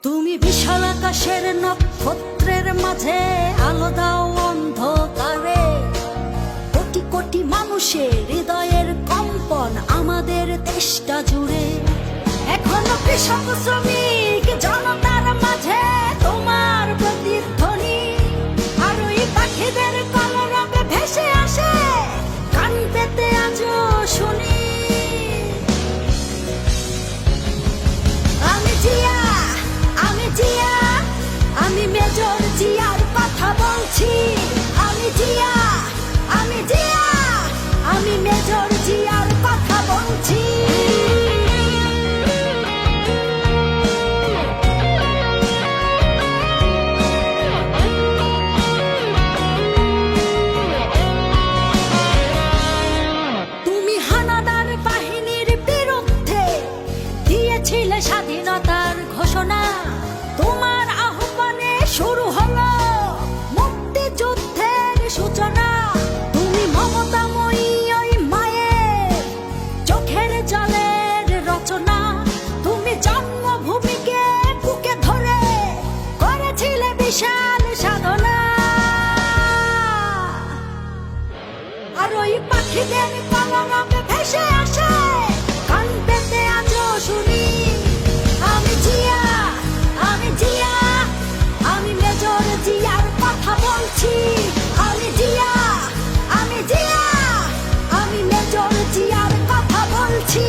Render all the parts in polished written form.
তুমি বিশাল আকাশের নক্ষত্রের মাঝে আলো দাও অন্ধকারে। কোটি কোটি মানুষের হৃদয়ের কম্পন আমাদের দেশটা জুড়ে। এখনো কৃষক শ্রমিক জনতার মাঝে তোমার প্রতিধ্বনি। আর ওই পাখিদের কলরবে ভেসে আসে কান পেতে আজও শুনি। আমি জিয়া, আমি জিয়া, আমি মেজর জিয়ার কথা বলছি। আমি জিয়া, আমি জিয়া, আমি মেজর জিয়ার কথা বলছি। তুমি হানাদার বাহিনীর বিরুদ্ধে দিয়েছিলে স্বাধীনতার ঘোষণা। তোমার আহ্বানে শুরু হলো মুক্তিযুদ্ধের সূচনা। তুমি মমতাময়ী ওই মায়ের চোখের জলের রচনা। তুমি জন্মভূমিকে বুকে ধরে করেছিলে বিশাল সাধনা। আর ওই পাখিদের কলরবে ভেসে আসে কান পেতে আজও শুনি। আমি জিয়া, আমি জিয়া, আমি মেজর জিয়ার কথা বলছি। আমি জিয়া, আমি জিয়া, আমি মেজর জিয়ার কথা বলছি।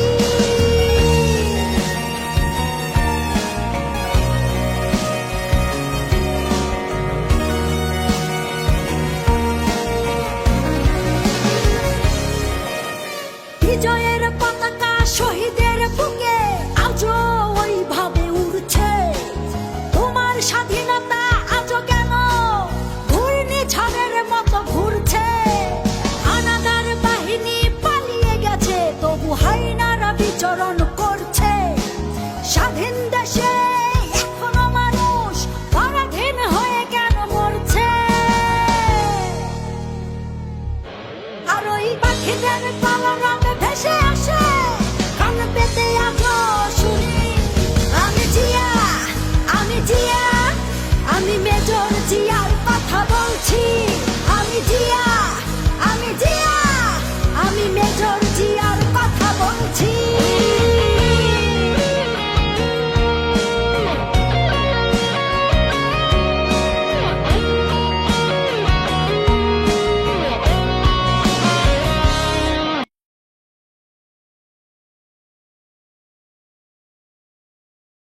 বিজয়ের পতাকা শহীদের বুকে আজও ওইভাবে উড়ছে। তোমার স্বাধীনতা আজও কেন ঘূর্ণিঝড়ের মতো ঘুরছে। হানাদার বাহিনী পালিয়ে গেছে, তবু হায়নারা বিচরণ করছে। স্বাধীন দেশে